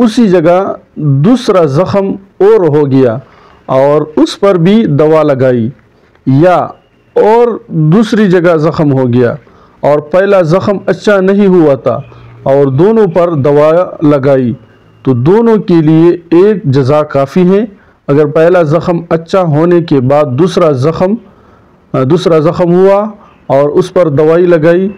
اسی جگہ دوسرا زخم اور ہو گیا اور اس پر بھی دوا لگائی، یا اور دوسری جگہ زخم ہو گیا اور پہلا زخم اچھا نہیں ہوا تھا اور دونوں پر دوا لگائی، تو دونوں کے لیے ایک جزا کافی ہے۔ اگر پہلا زخم اچھا ہونے کے بعد دوسرا زخم ہوا اور اس پر دوائی لگائی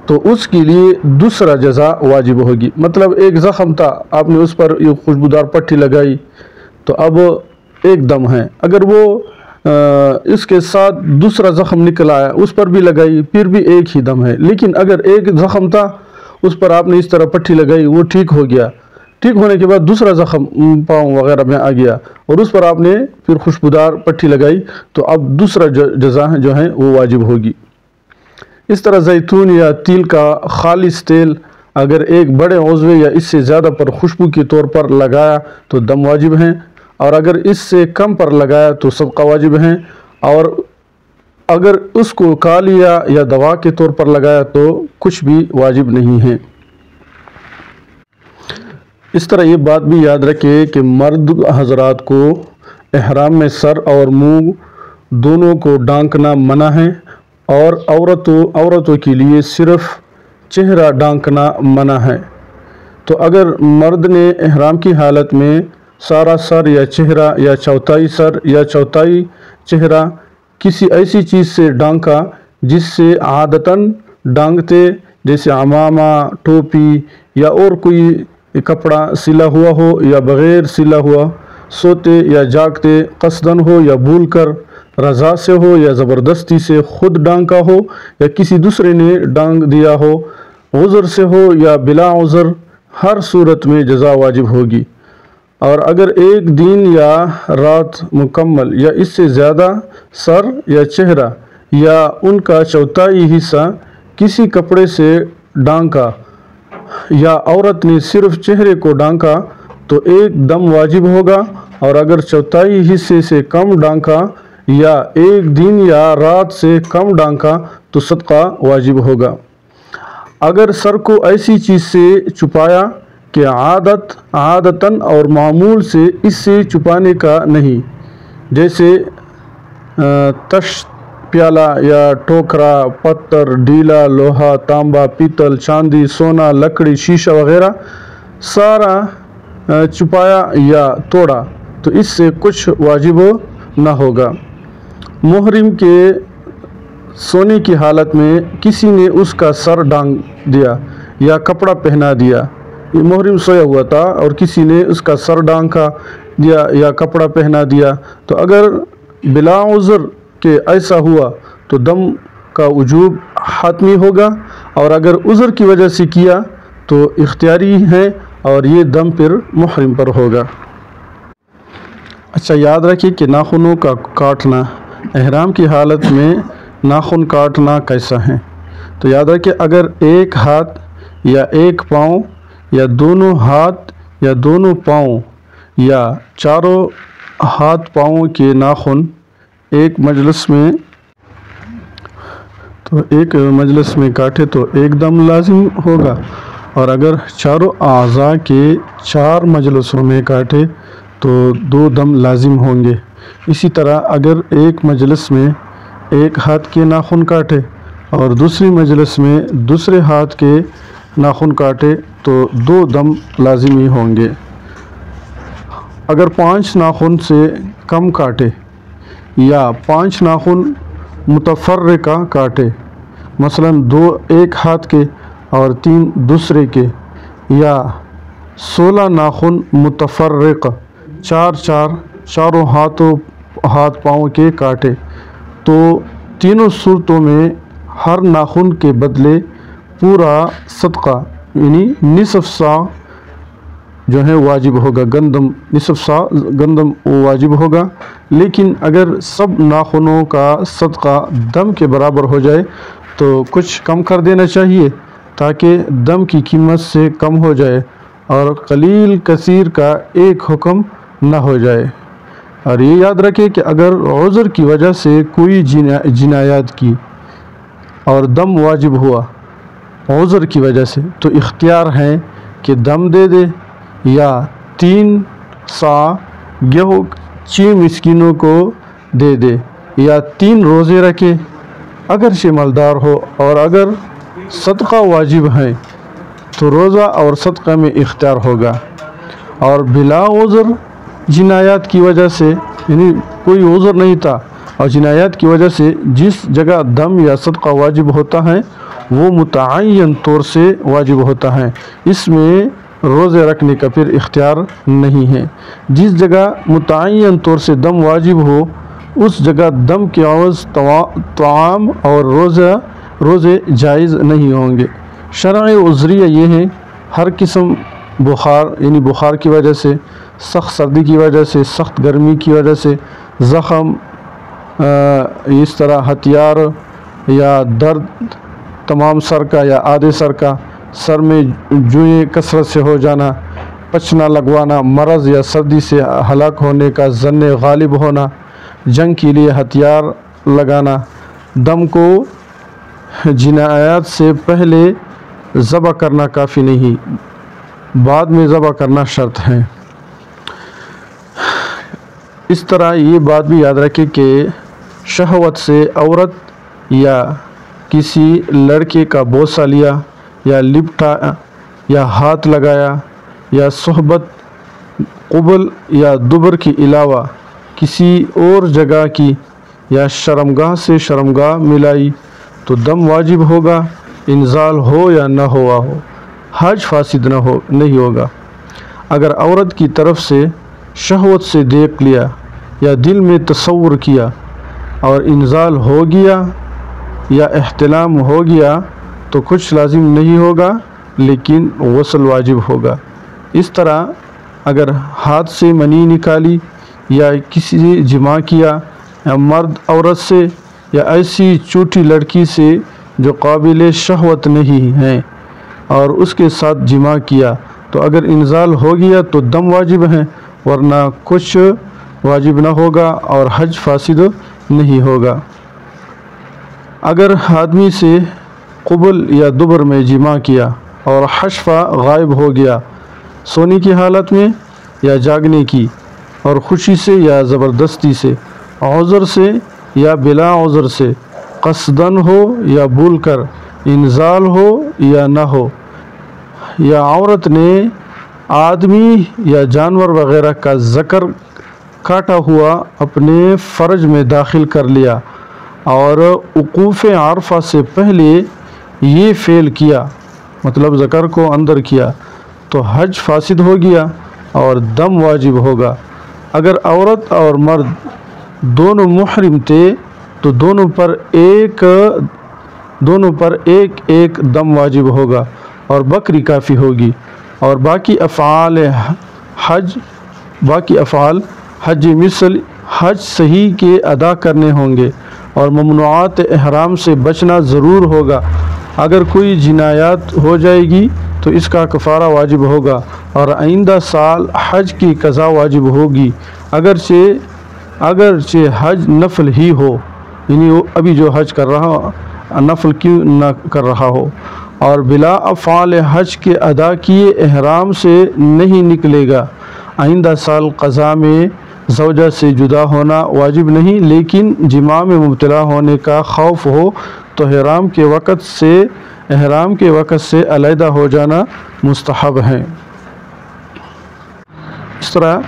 تو اس کے لیے دوسرا جزا واجب ہوگی۔ مطلب ایک زخم تھا، آپ نے اس پر ایک خوشبودار پٹی لگائی تو اب ایک دم ہے، اگر وہ اس کے ساتھ دوسرا زخم نکل آیا اس پر بھی لگائی پھر بھی ایک ہی دم ہے۔ لیکن اگر ایک زخم تھا اس پر آپ نے اس طرح پٹی لگائی، وہ ٹھیک ہو گیا، ٹھیک ہونے کے بعد دوسرا زخم پاؤں وغیرہ میں آ گیا اور اس پر آپ نے پھر خوشبودار پٹی لگائی تو اب دوسرا جزا جو ہے وہ واجب ہوگی۔ اس طرح زیتون یا تیل کا خالص تیل اگر ایک بڑے عضو یا اس سے زیادہ پر خوشبو کے طور پر لگایا تو دم واجب ہیں، اور اگر اس سے کم پر لگایا تو صدقہ واجب ہیں، اور اگر اس کو کالیا یا دوا کے طور پر لگایا تو کچھ بھی واجب نہیں ہے۔ اس طرح یہ بات بھی یاد رکھے کہ مرد حضرات کو احرام میں سر اور منہ دونوں کو ڈھانکنا منع ہے، اور عورتوں کے لیے صرف چہرہ ڈھانکنا منع ہے۔ تو اگر مرد نے احرام کی حالت میں سارا سر یا چہرہ یا چوتھائی سر یا چوتھائی چہرہ کسی ایسی چیز سے ڈھانکا جس سے عادتاً ڈھانکتے، جیسے عمامہ، ٹوپی یا اور کوئی کپڑا سلا ہوا ہو یا بغیر سلا ہوا، سوتے یا جاگتے قصداً ہو یا بھول کر، رضا سے ہو یا زبردستی سے خود ڈھانکا ہو یا کسی دوسرے نے ڈھانک دیا ہو، عذر سے ہو یا بلا عذر، ہر صورت میں جزا واجب ہوگی۔ اور اگر ایک دن یا رات مکمل یا اس سے زیادہ سر یا چہرہ یا ان کا چوتھائی حصہ کسی کپڑے سے ڈھانکا یا عورت نے صرف چہرے کو ڈھانکا تو ایک دم واجب ہوگا، اور اگر چوتھائی حصے سے کم ڈھانکا یا ایک دن یا رات سے کم ڈھانکا تو صدقہ واجب ہوگا۔ اگر سر کو ایسی چیز سے چھپایا کہ عادتاً اور معمول سے اس سے چھپانے کا نہیں، جیسے تش پیالہ یا ٹوکرا، پتھر، ڈھیلا لوہا، تانبا، پیتل، چاندی، سونا، لکڑی، شیشہ وغیرہ سارا چھپایا یا توڑا تو اس سے کچھ واجب نہ ہوگا۔ محرم کے سونے کی حالت میں کسی نے اس کا سر ڈھانک دیا یا کپڑا پہنا دیا، محرم سویا ہوا تھا اور کسی نے اس کا سر ڈھانکا دیا یا کپڑا پہنا دیا، تو اگر بلا عذر کہ ایسا ہوا تو دم کا وجوب حتمی ہوگا، اور اگر عذر کی وجہ سے کیا تو اختیاری ہے اور یہ دم پھر محرم پر ہوگا۔ اچھا، یاد رکھیے کہ ناخنوں کا کاٹنا، احرام کی حالت میں ناخن کاٹنا کیسا ہے؟ تو یاد رکھیے اگر ایک ہاتھ یا ایک پاؤں یا دونوں ہاتھ یا دونوں پاؤں یا چاروں ہاتھ پاؤں کے ناخن ایک مجلس میں کاٹے تو ایک دم لازم ہوگا، اور اگر چاروں اعضاء کے 4 مجلسوں میں کاٹے تو 2 دم لازم ہوں گے۔ اسی طرح اگر ایک مجلس میں ایک ہاتھ کے ناخن کاٹے اور دوسری مجلس میں دوسرے ہاتھ کے ناخن کاٹے تو 2 دم لازمی ہوں گے۔ اگر 5 ناخن سے کم کاٹے یا 5 ناخن متفرقہ کاٹے، مثلا 2 ایک ہاتھ کے اور 3 دوسرے کے، یا 16 ناخن متفرق 4 چاروں ہاتھ پاؤں کے کاٹے، تو تینوں صورتوں میں ہر ناخن کے بدلے پورا صدقہ یعنی نصف سا جو ہے واجب ہوگا، نصف سا گندم واجب ہوگا۔ لیکن اگر سب ناخنوں کا صدقہ دم کے برابر ہو جائے تو کچھ کم کر دینا چاہیے تاکہ دم کی قیمت سے کم ہو جائے اور قلیل کثیر کا ایک حکم نہ ہو جائے۔ اور یہ یاد رکھے کہ اگر عذر کی وجہ سے کوئی جنایت کی اور دم واجب ہوا عذر کی وجہ سے، تو اختیار ہے کہ دم دے دے یا 3 سا گیہوں 6 مسکینوں کو دے دے، یا 3 روزے رکھے اگرچہ مالدار ہو، اور اگر صدقہ واجب ہے تو روزہ اور صدقہ میں اختیار ہوگا، اور بلا عذر جنایات کی وجہ سے، یعنی کوئی عذر نہیں تھا اور جنایات کی وجہ سے جس جگہ دم یا صدقہ واجب ہوتا ہے وہ متعین طور سے واجب ہوتا ہے، اس میں روزے رکھنے کا پھر اختیار نہیں ہے۔ جس جگہ متعین طور سے دم واجب ہو اس جگہ دم کے عوض طعام اور روزے جائز نہیں ہوں گے۔ شرعی عذریہ یہ ہے، ہر قسم بخار، یعنی بخار کی وجہ سے، سخت سردی کی وجہ سے، سخت گرمی کی وجہ سے، زخم، اس طرح ہتھیار یا درد تمام سر کا یا آدھے سر کا، سر میں جوئیں کثرت سے ہو جانا، پچنا لگوانا، مرض یا سردی سے ہلاک ہونے کا ظن غالب ہونا، جنگ کے لیے ہتھیار لگانا، دم کو جنایات سے پہلے ذبح کرنا کافی نہیں، بعد میں ذبح کرنا شرط ہے۔ اس طرح یہ بات بھی یاد رکھیں کہ شہوت سے عورت یا کسی لڑکے کا بوسہ لیا یا لپٹا یا ہاتھ لگایا یا صحبت قبل یا دبر کے علاوہ کسی اور جگہ کی یا شرمگاہ سے شرمگاہ ملائی تو دم واجب ہوگا، انزال ہو یا نہ ہوا ہو، حج فاسد نہیں ہوگا۔ اگر عورت کی طرف سے شہوت سے دیکھ لیا یا دل میں تصور کیا اور انزال ہو گیا یا احتلام ہو گیا تو کچھ لازم نہیں ہوگا لیکن غسل واجب ہوگا۔ اس طرح اگر ہاتھ سے منی نکالی یا کسی جماع کیا یا مرد عورت سے یا ایسی چھوٹی لڑکی سے جو قابل شہوت نہیں ہے اور اس کے ساتھ جماع کیا تو اگر انزال ہو گیا تو دم واجب ہے، ورنہ کچھ واجب نہ ہوگا اور حج فاسد نہیں ہوگا۔ اگر آدمی سے قبل یا دبر میں جماع کیا اور حشفہ غائب ہو گیا، سونے کی حالت میں یا جاگنے کی، اور خوشی سے یا زبردستی سے، عذر سے یا بلا عذر سے، قصدن ہو یا بھول کر، انزال ہو یا نہ ہو، یا عورت نے آدمی یا جانور وغیرہ کا ذکر کاٹا ہوا اپنے فرج میں داخل کر لیا اور وقوف عرفہ سے پہلے یہ فعل کیا، مطلب ذکر کو اندر کیا، تو حج فاسد ہو گیا اور دم واجب ہوگا۔ اگر عورت اور مرد دونوں محرم تھے تو دونوں پر ایک دم واجب ہوگا اور بکری کافی ہوگی، اور باقی افعال حج مثل حج صحیح کے ادا کرنے ہوں گے، اور ممنوعات احرام سے بچنا ضرور ہوگا۔ اگر کوئی جنایات ہو جائے گی تو اس کا کفارہ واجب ہوگا اور آئندہ سال حج کی قضا واجب ہوگی، اگرچہ حج نفل ہی ہو، یعنی وہ ابھی جو حج کر رہا نفل کیوں نہ کر رہا ہو، اور بلا افعال حج کے ادا کیے احرام سے نہیں نکلے گا۔ آئندہ سال قضا میں زوجہ سے جدا ہونا واجب نہیں، لیکن جماع میں مبتلا ہونے کا خوف ہو تو احرام کے وقت سے علیحدہ ہو جانا مستحب ہے۔ اس طرح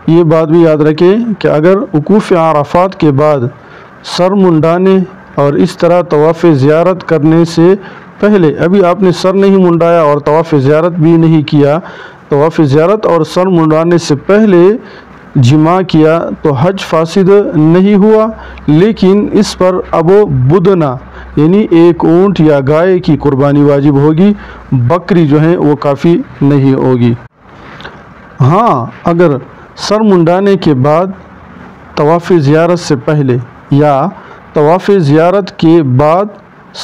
یہ بات بھی یاد رکھیں کہ اگر وقوف عرفات کے بعد سر منڈانے اور اس طرح طواف زیارت کرنے سے پہلے، ابھی آپ نے سر نہیں منڈایا اور طواف زیارت بھی نہیں کیا، طواف زیارت اور سر منڈانے سے پہلے جماع کیا تو حج فاسد نہیں ہوا، لیکن اس پر ابو بدنا یعنی ایک اونٹ یا گائے کی قربانی واجب ہوگی، بکری جو ہے وہ کافی نہیں ہوگی۔ ہاں، اگر سر منڈانے کے بعد طواف زیارت سے پہلے یا طواف زیارت کے بعد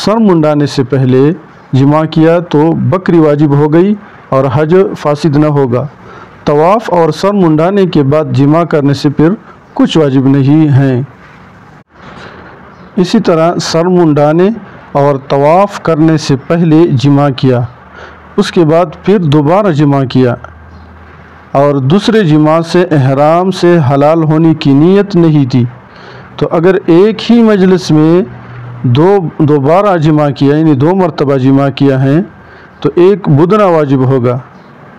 سر منڈانے سے پہلے جماع کیا تو بکری واجب ہو گئی اور حج فاسد نہ ہوگا۔ طواف اور سر منڈانے کے بعد جماع کرنے سے پھر کچھ واجب نہیں ہیں۔ اسی طرح سر منڈانے اور طواف کرنے سے پہلے جماع کیا، اس کے بعد پھر دوبارہ جماع کیا، اور دوسرے جماع سے احرام سے حلال ہونے کی نیت نہیں تھی، تو اگر ایک ہی مجلس میں دوبارہ جماع کیا، یعنی 2 مرتبہ جماع کیا ہے، تو ایک بدنہ واجب ہوگا۔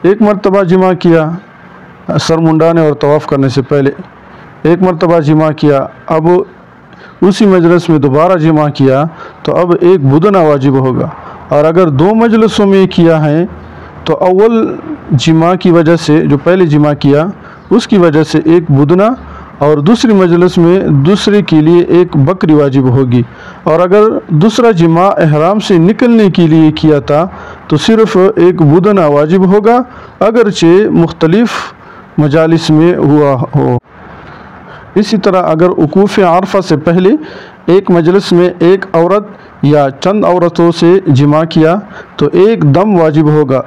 ایک مرتبہ جماع کیا سر منڈانے اور طواف کرنے سے پہلے، ایک مرتبہ جماع کیا، اب اسی مجلس میں دوبارہ جماع کیا تو اب ایک بدنہ واجب ہوگا۔ اور اگر 2 مجلسوں میں کیا ہے تو اول جماع کی وجہ سے، جو پہلے جماع کیا اس کی وجہ سے ایک بدنہ، اور دوسری مجلس میں دوسرے کے لیے ایک بکری واجب ہوگی۔ اور اگر دوسرا جماع احرام سے نکلنے کے لیے کیا تھا تو صرف ایک بدنہ واجب ہوگا، اگرچہ مختلف مجالس میں ہوا ہو۔ اسی طرح اگر وقوف عرفہ سے پہلے ایک مجلس میں ایک عورت یا چند عورتوں سے جماع کیا تو ایک دم واجب ہوگا،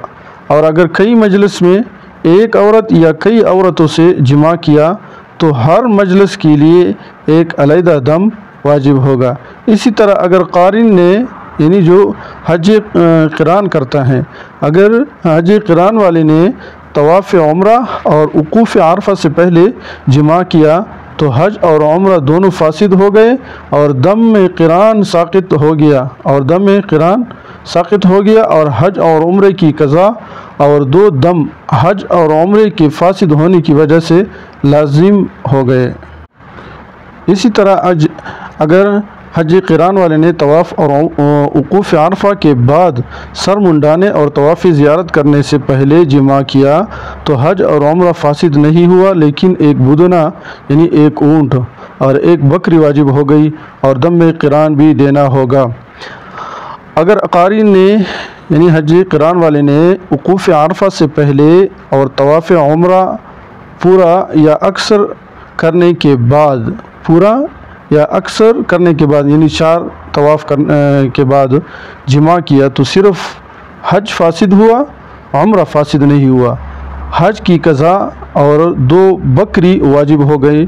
اور اگر کئی مجلس میں ایک عورت یا کئی عورتوں سے جماع کیا تو ہر مجلس کے لیے ایک علیحدہ دم واجب ہوگا۔ اسی طرح اگر قارن نے، یعنی جو حج قران کرتا ہے، اگر حج قران والے نے طواف عمرہ اور وقوف عرفہ سے پہلے جماع کیا تو حج اور عمرہ دونوں فاسد ہو گئے اور دم قران ساقط ہو گیا، اور حج اور عمرے کی قضا اور 2 دم حج اور عمرے کے فاسد ہونے کی وجہ سے لازم ہو گئے۔ اسی طرح اگر حج قران والے نے طواف اور وقوف عرفہ کے بعد سر منڈانے اور طواف زیارت کرنے سے پہلے جماع کیا تو حج اور عمرہ فاسد نہیں ہوا، لیکن ایک بدنہ یعنی ایک اونٹ اور ایک بکری واجب ہو گئی اور دم قران بھی دینا ہوگا۔ اگر قارن نے، یعنی حج قران والے نے وقوف عرفہ سے پہلے اور طواف عمرہ پورا یا اکثر کرنے کے بعد یعنی 4 طواف کے بعد جماع کیا تو صرف حج فاسد ہوا، عمرہ فاسد نہیں ہوا۔ حج کی قضا اور 2 بکری واجب ہو گئی،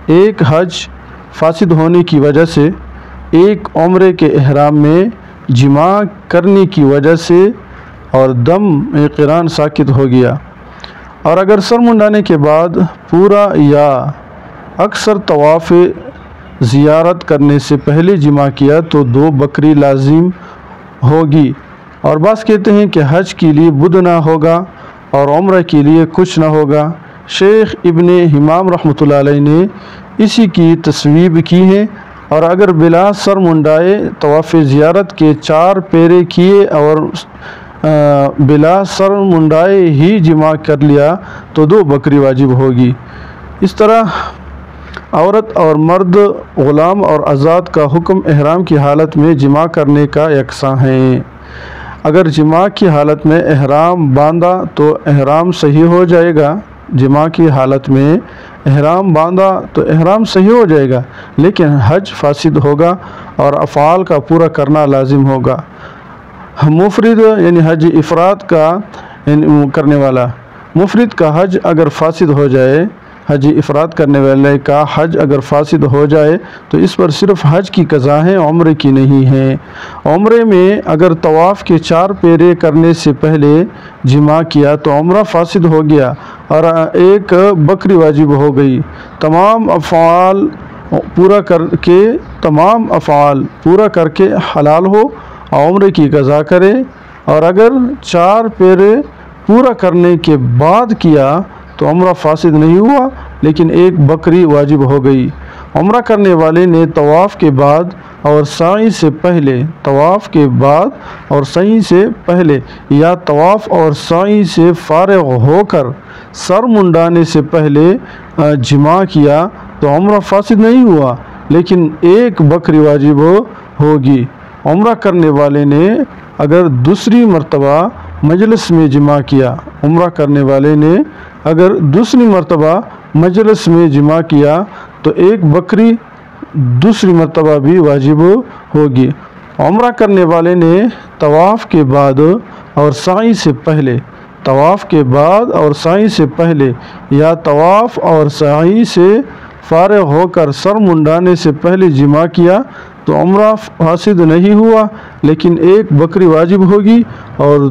ایک حج فاسد ہونے کی وجہ سے، ایک عمرے کے احرام میں جماع کرنے کی وجہ سے، اور دم قران ساقط ہو گیا۔ اور اگر سر منڈانے کے بعد پورا یا اکثر طواف زیارت کرنے سے پہلے جماع کیا تو 2 بکری لازم ہوگی۔ اور بعض کہتے ہیں کہ حج کے لیے بدنہ ہوگا اور عمرہ کے لیے کچھ نہ ہوگا۔ شیخ ابن حمام رحمۃ اللہ علیہ نے اسی کی تصویب کی ہے، اور اگر بلا سر منڈائے طواف زیارت کے 4 پھیرے کیے اور بلا سر منڈائے ہی جماع کر لیا تو 2 بکری واجب ہوگی۔ اس طرح عورت اور مرد، غلام اور آزاد کا حکم احرام کی حالت میں جماع کرنے کا یکساں ہے۔ اگر جماع کی حالت میں احرام باندھا تو احرام صحیح ہو جائے گا، جماع کی حالت میں احرام باندھا تو احرام صحیح ہو جائے گا، لیکن حج فاسد ہوگا اور افعال کا پورا کرنا لازم ہوگا۔ مفرد یعنی حج افراد کا کرنے والا، مفرد کا حج اگر فاسد ہو جائے، حج افراد کرنے والے کا حج اگر فاسد ہو جائے تو اس پر صرف حج کی قضا ہے، عمرے کی نہیں ہے۔ عمرے میں اگر طواف کے 4 پھیرے کرنے سے پہلے جماع کیا تو عمرہ فاسد ہو گیا اور ایک بکری واجب ہو گئی۔ تمام افعال پورا کر کے حلال ہو، عمرے کی قضا کرے، اور اگر 4 پھیرے پورا کرنے کے بعد کیا تو عمرہ فاسد نہیں ہوا، لیکن ایک بکری واجب ہو گئی۔ عمرہ کرنے والے نے طواف کے بعد اور سعی سے پہلے، یا طواف اور سعی سے فارغ ہو کر سر منڈانے سے پہلے جماع کیا تو عمرہ فاسد نہیں ہوا، لیکن ایک بکری واجب ہوگی۔ عمرہ کرنے والے نے اگر دوسری مرتبہ مجلس میں جماع کیا، تو ایک بکری دوسری مرتبہ بھی واجب ہوگی۔ عمرہ کرنے والے نے طواف کے بعد اور سعی سے پہلے یا طواف اور سعی سے فارغ ہو کر سر منڈانے سے پہلے جماع کیا تو عمرہ فاسد نہیں ہوا، لیکن ایک بکری واجب ہوگی، اور